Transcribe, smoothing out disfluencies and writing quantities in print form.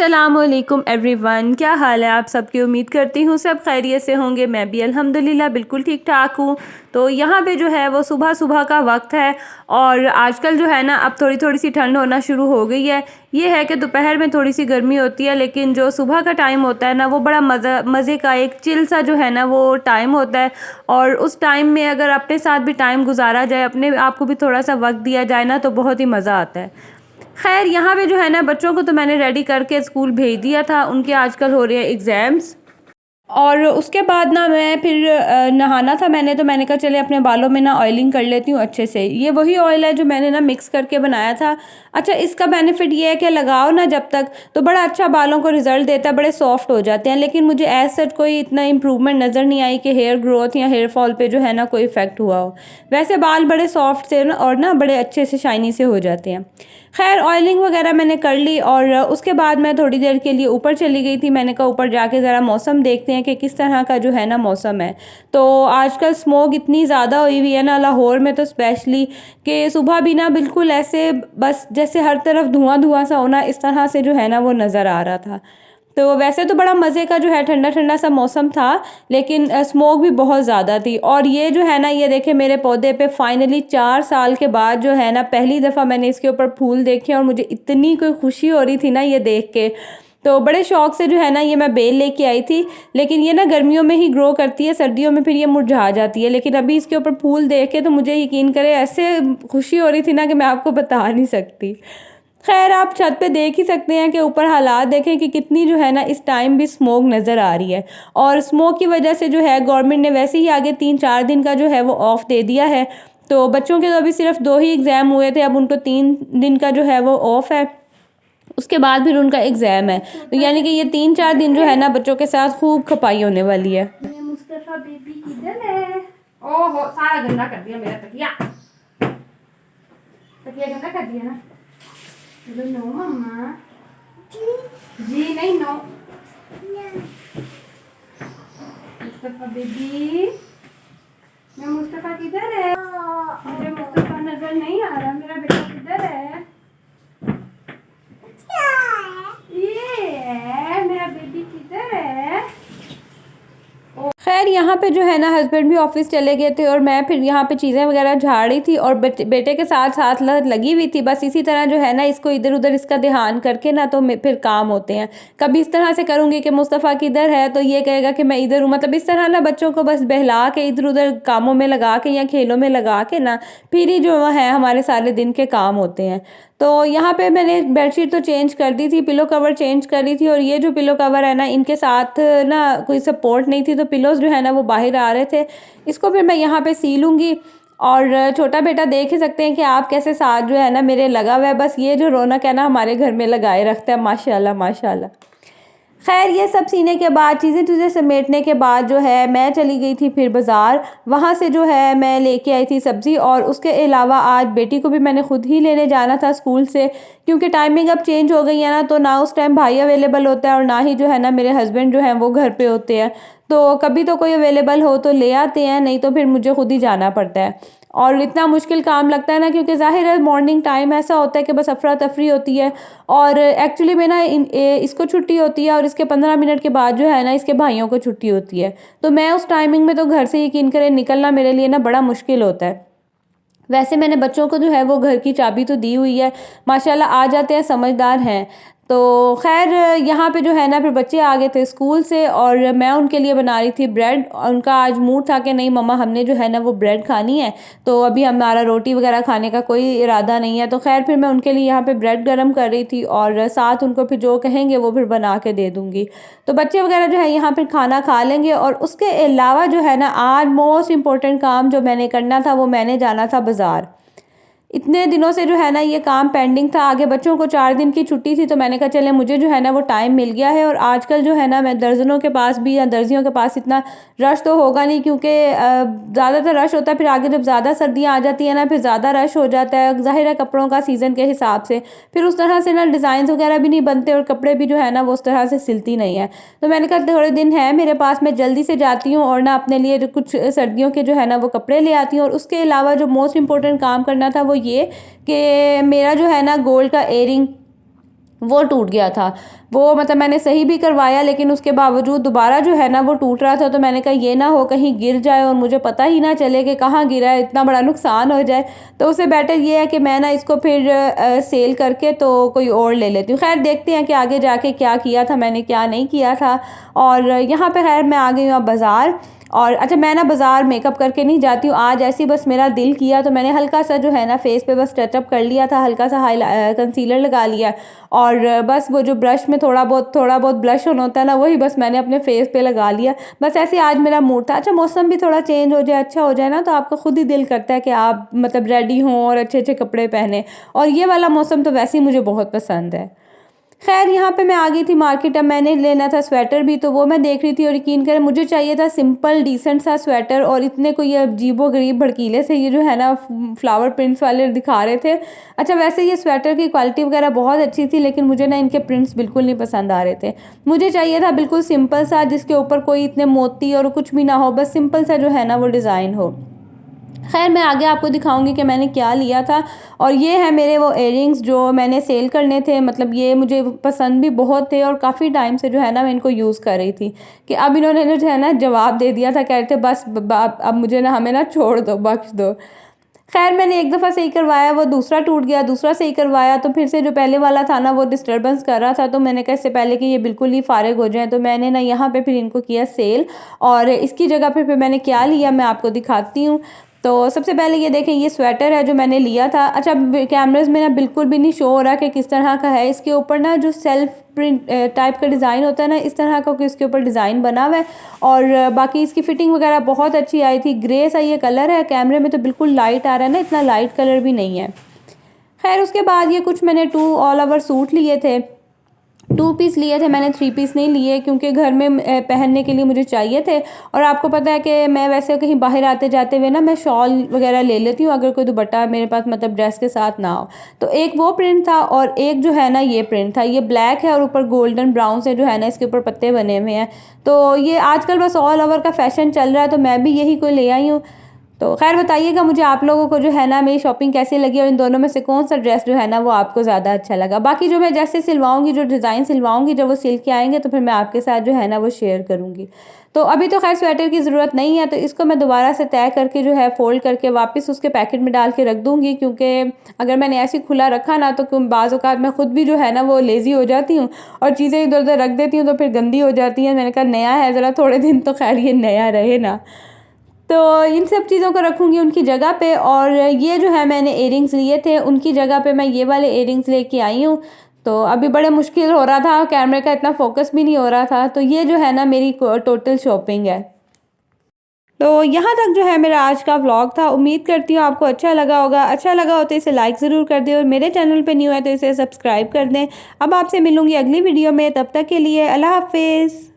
अस्सलामुअलैकुम एवरीवन, क्या हाल है आप सबकी। उम्मीद करती हूँ सब खैरियत से होंगे। मैं भी अल्हम्दुलिल्लाह बिल्कुल ठीक ठाक हूँ। तो यहाँ पे जो है वो सुबह सुबह का वक्त है और आजकल जो है ना अब थोड़ी थोड़ी सी ठंड होना शुरू हो गई है। ये है कि दोपहर में थोड़ी सी गर्मी होती है, लेकिन जो सुबह का टाइम होता है ना वो बड़ा मज़े का एक चिल सा जो है ना वो टाइम होता है। और उस टाइम में अगर अपने साथ भी टाइम गुजारा जाए, अपने आप को भी थोड़ा सा वक्त दिया जाए ना, तो बहुत ही मज़ा आता है। खैर यहाँ पे जो है ना बच्चों को तो मैंने रेडी करके स्कूल भेज दिया था। उनके आजकल हो रहे हैं एग्ज़ाम्स और उसके बाद ना मैं फिर नहाना था मैंने, तो मैंने कहा चले अपने बालों में ना ऑयलिंग कर लेती हूँ अच्छे से। ये वही ऑयल है जो मैंने ना मिक्स करके बनाया था। अच्छा, इसका बेनिफिट ये है कि लगाओ ना जब तक तो बड़ा अच्छा बालों को रिजल्ट देता है, बड़े सॉफ्ट हो जाते हैं। लेकिन मुझे एज सच कोई इतना इम्प्रूवमेंट नज़र नहीं आई कि हेयर ग्रोथ या हेयर फॉल पे जो है ना कोई इफेक्ट हुआ हो। वैसे बाल बड़े सॉफ्ट से ना और ना बड़े अच्छे से शाइनी से हो जाते हैं। खैर ऑयलिंग वगैरह मैंने कर ली और उसके बाद मैं थोड़ी देर के लिए ऊपर चली गई थी। मैंने कहा ऊपर जाके ज़रा मौसम देखते हैं कि किस तरह का जो है ना मौसम है। तो आजकल स्मोक इतनी ज़्यादा हुई हुई है ना लाहौर में, तो स्पेशली कि सुबह भी ना बिल्कुल ऐसे बस जैसे हर तरफ धुआं धुआं सा होना, इस तरह से जो है ना वो नज़र आ रहा था। तो वैसे तो बड़ा मज़े का जो है ठंडा ठंडा सा मौसम था, लेकिन स्मोक भी बहुत ज़्यादा थी। और ये जो है ना ये देखे मेरे पौधे पे फाइनली 4 साल के बाद जो है ना पहली दफ़ा मैंने इसके ऊपर फूल देखे और मुझे इतनी कोई खुशी हो रही थी ना ये देख के। तो बड़े शौक से जो है ना ये मैं बेल लेके आई थी, लेकिन ये ना गर्मियों में ही ग्रो करती है, सर्दियों में फिर ये मुरझा जाती है। लेकिन अभी इसके ऊपर फूल देख के तो मुझे यकीन करे ऐसे खुशी हो रही थी ना कि मैं आपको बता नहीं सकती। खैर आप छत पे देख ही सकते हैं कि ऊपर हालात देखें कि कितनी जो है ना इस टाइम भी स्मोक नज़र आ रही है। और स्मोक की वजह से जो है गवर्नमेंट ने वैसे ही आगे 3-4 दिन का जो है वो ऑफ दे दिया है। तो बच्चों के तो अभी सिर्फ 2 ही एग्ज़ाम हुए थे, अब उनको 3 दिन का जो है वो ऑफ है। उसके बाद फिर उनका एग्ज़ाम है, तो यानी कि ये 3-4 दिन जो है ना बच्चों के साथ खूब खपाई होने वाली है। मुस्तफा बेबी किधर है? ओहो, सारा गंदा कर दिया मेरा तकिया। तकिया गंदा कर दिया ना। बोलो नो मम्मा। जी नहीं, नो। मुस्तफा बेबी, मैं मुस्तफा किधर है? मुझे मुस्तफा नजर नहीं आ रहा। मेरा बेटा किधर है? ये है मेरा बेबी, किधर है? खैर यहाँ पे जो है ना हस्बैंड भी ऑफिस चले गए थे और मैं फिर यहाँ पे चीज़ें वगैरह झाड़ रही थी और बेटे के साथ साथ लगी हुई थी। बस इसी तरह जो है ना इसको इधर उधर इसका ध्यान करके ना तो फिर काम होते हैं। कभी इस तरह से करूँगी कि मुस्तफ़ा किधर है तो ये कहेगा कि मैं इधर हूँ। मतलब इस तरह ना बच्चों को बस बहला के इधर उधर कामों में लगा के या खेलों में लगा के ना फिर ही जो है हमारे सारे दिन के काम होते हैं। तो यहाँ पे मैंने बेडशीट तो चेंज कर दी थी, पिलो कवर चेंज कर दी थी। और ये जो पिलो कवर है ना इनके साथ ना कोई सपोर्ट नहीं थी, तो पिलोज जो है ना वो बाहर आ रहे थे। इसको फिर मैं यहाँ पे सी लूँगी। और छोटा बेटा देख ही सकते हैं कि आप कैसे साथ जो है ना मेरे लगा हुआ है। बस ये जो रौनक है ना हमारे घर में लगाए रखता है, माशाल्लाह माशाल्लाह। खैर ये सब सीने के बाद चीज़ें समेटने के बाद जो है मैं चली गई थी फिर बाज़ार। वहाँ से जो है मैं लेके आई थी सब्ज़ी, और उसके अलावा आज बेटी को भी मैंने ख़ुद ही लेने जाना था स्कूल से, क्योंकि टाइमिंग अब चेंज हो गई है ना। तो ना उस टाइम भाई अवेलेबल होता है और ना ही जो है ना मेरे हस्बैंड जो हैं वो घर पे होते हैं। तो कभी तो कोई अवेलेबल हो तो ले आते हैं, नहीं तो फिर मुझे खुद ही जाना पड़ता है। और इतना मुश्किल काम लगता है ना, क्योंकि ज़ाहिर है मॉर्निंग टाइम ऐसा होता है कि बस अफरा तफरी होती है। और एक्चुअली में ना इसको छुट्टी होती है और इसके 15 मिनट के बाद जो है ना इसके भाइयों को छुट्टी होती है। तो मैं उस टाइमिंग में तो घर से यकीन करें निकलना मेरे लिए ना बड़ा मुश्किल होता है। वैसे मैंने बच्चों को जो है वो घर की चाबी तो दी हुई है, माशाल्लाह आ जाते हैं, समझदार हैं। तो खैर यहाँ पे जो है ना फिर बच्चे आ गए थे स्कूल से और मैं उनके लिए बना रही थी ब्रेड। उनका आज मूड था कि नहीं मम्मा हमने जो है ना वो ब्रेड खानी है, तो अभी हमारा रोटी वगैरह खाने का कोई इरादा नहीं है। तो खैर फिर मैं उनके लिए यहाँ पे ब्रेड गर्म कर रही थी और साथ उनको फिर जो कहेंगे वो फिर बना के दे दूँगी। तो बच्चे वगैरह जो है यहाँ फिर खाना खा लेंगे। और उसके अलावा जो है ना आज मोस्ट इम्पोर्टेंट काम जो मैंने करना था वो मैंने जाना था बाज़ार। इतने दिनों से जो है ना ये काम पेंडिंग था। आगे बच्चों को 4 दिन की छुट्टी थी, तो मैंने कहा चले मुझे जो है ना वो टाइम मिल गया है। और आजकल जो है ना मैं दर्जनों के पास भी या दर्जियों के पास इतना रश तो होगा नहीं, क्योंकि ज़्यादातर रश होता है। फिर आगे जब ज़्यादा सर्दियाँ आ जाती है ना फिर ज़्यादा रश हो जाता है, ज़ाहिर है कपड़ों का सीज़न के हिसाब से। फिर उस तरह से ना डिज़ाइन वगैरह भी नहीं बनते और कपड़े भी जो है ना वो उस तरह से सिलती नहीं है। तो मैंने कहा थोड़े दिन है मेरे पास, मैं जल्दी से जाती हूँ और ना अपने लिए जो कुछ सर्दियों के जो है ना वो कपड़े ले आती हूँ। और उसके अलावा जो मोस्ट इम्पोर्टेंट काम करना था वो ये कि मेरा जो है ना गोल्ड का एयरिंग वो टूट गया था। वो मतलब मैंने सही भी करवाया, लेकिन उसके बावजूद दोबारा जो है ना वो टूट रहा था। तो मैंने कहा ये ना हो कहीं गिर जाए और मुझे पता ही ना चले कि कहाँ गिरा है, इतना बड़ा नुकसान हो जाए। तो उससे बेटर ये है कि मैं ना इसको फिर सेल करके तो कोई और ले लेती हूँ। खैर देखते हैं कि आगे जाके क्या किया था मैंने, क्या नहीं किया था। और यहाँ पे खैर मैं आ गई हूँ बाज़ार। और अच्छा, मैं ना बाज़ार मेकअप करके नहीं जाती हूँ, आज ऐसे ही बस मेरा दिल किया तो मैंने हल्का सा जो है ना फेस पे बस टचअप कर लिया था, हल्का सा कंसीलर लगा लिया। और बस वो जो ब्रश में थोड़ा बहुत ब्लश ऑन होता है ना, वही बस मैंने अपने फेस पे लगा लिया। बस ऐसे आज मेरा मूड था। अच्छा, मौसम भी थोड़ा चेंज हो जाए, अच्छा हो जाए ना, तो आपका खुद ही दिल करता है कि आप मतलब रेडी हों और अच्छे अच्छे कपड़े पहने। और ये वाला मौसम तो वैसे ही मुझे बहुत पसंद है। खैर यहाँ पे मैं आ गई थी मार्केट। अब मैंने लेना था स्वेटर भी, तो वो मैं देख रही थी। और यकीन करें मुझे चाहिए था सिंपल डिसेंट सा स्वेटर, और इतने कोई ये अजीबो गरीब भड़कीले से ये जो है ना फ्लावर प्रिंट्स वाले दिखा रहे थे। अच्छा, वैसे ये स्वेटर की क्वालिटी वगैरह बहुत अच्छी थी, लेकिन मुझे ना इनके प्रिंट्स बिल्कुल नहीं पसंद आ रहे थे। मुझे चाहिए था बिल्कुल सिंपल सा, जिसके ऊपर कोई इतने मोती और कुछ भी ना हो, बस सिंपल सा जो है ना वो डिज़ाइन हो। खैर मैं आगे आपको दिखाऊंगी कि मैंने क्या लिया था। और ये है मेरे वो इयररिंग्स जो मैंने सेल करने थे। मतलब ये मुझे पसंद भी बहुत थे और काफ़ी टाइम से जो है ना मैं इनको यूज़ कर रही थी, कि अब इन्होंने जो है ना जवाब दे दिया था, कह रहे थे बस अब मुझे ना, हमें ना छोड़ दो, बख्श दो। खैर मैंने एक दफ़ा सही करवाया, वो दूसरा टूट गया, दूसरा सही करवाया तो फिर से जो पहले वाला था ना वो डिस्टर्बेंस कर रहा था। तो मैंने कहा इससे पहले कि ये बिल्कुल ही फ़ारिग हो जाए, तो मैंने ना यहाँ पे फिर इनको किया सेल। और इसकी जगह पे फिर मैंने क्या लिया मैं आपको दिखाती हूँ। तो सबसे पहले ये देखें, ये स्वेटर है जो मैंने लिया था। अच्छा, कैमराज में ना बिल्कुल भी नहीं शो हो रहा कि किस तरह का है। इसके ऊपर ना जो सेल्फ प्रिंट टाइप का डिज़ाइन होता है ना, इस तरह का इसके ऊपर डिज़ाइन बना हुआ है। और बाकी इसकी फिटिंग वगैरह बहुत अच्छी आई थी। ग्रे सा ये कलर है, कैमरे में तो बिल्कुल लाइट आ रहा है ना, इतना लाइट कलर भी नहीं है। खैर उसके बाद ये कुछ मैंने 2 ऑल ओवर सूट लिए थे। 2 पीस लिए थे मैंने, 3 पीस नहीं लिए, क्योंकि घर में पहनने के लिए मुझे चाहिए थे। और आपको पता है कि मैं वैसे कहीं बाहर आते जाते हुए ना मैं शॉल वगैरह ले लेती हूँ, अगर कोई दुपट्टा मेरे पास मतलब ड्रेस के साथ ना हो। तो एक वो प्रिंट था और एक जो है ना ये प्रिंट था। ये ब्लैक है और ऊपर गोल्डन ब्राउन से जो है ना इसके ऊपर पत्ते बने हुए हैं। तो ये आजकल बस ऑल ओवर का फैशन चल रहा है, तो मैं भी यही कोई ले आई हूँ। तो खैर बताइएगा मुझे आप लोगों को जो है ना मेरी शॉपिंग कैसी लगी, और इन दोनों में से कौन सा ड्रेस जो है ना वो आपको ज़्यादा अच्छा लगा। बाकी जो मैं जैसे सिलवाऊंगी, जो डिज़ाइन सिलवाऊंगी, जब वो सिल के आएंगे तो फिर मैं आपके साथ जो है ना वो शेयर करूंगी। तो अभी तो खैर स्वेटर की ज़रूरत नहीं है, तो इसको मैं दोबारा से तय करके जो है फ़ोल्ड करके वापस उसके पैकेट में डाल के रख दूँगी। क्योंकि अगर मैंने ऐसे खुला रखा ना, तो बाज़ औक़ात मैं ख़ुद भी जो है ना वो लेज़ी हो जाती हूँ और चीज़ें इधर उधर रख देती हूँ, तो फिर गंदी हो जाती हैं। मैंने कहा नया है, ज़रा थोड़े दिन तो खैर ये नया रहे ना। तो इन सब चीज़ों को रखूँगी उनकी जगह पे। और ये जो है मैंने इयररिंग्स लिए थे, उनकी जगह पे मैं ये वाले इयररिंग्स लेके आई हूँ। तो अभी बड़े मुश्किल हो रहा था, कैमरे का इतना फोकस भी नहीं हो रहा था। तो ये जो है ना मेरी टोटल शॉपिंग है। तो यहाँ तक जो है मेरा आज का व्लॉग था। उम्मीद करती हूँ आपको अच्छा लगा होगा। अच्छा लगा हो तो इसे लाइक ज़रूर कर दें, और मेरे चैनल पे न्यू है तो इसे सब्सक्राइब कर दें। अब आपसे मिलूँगी अगली वीडियो में, तब तक के लिए अल्लाह हाफिज़।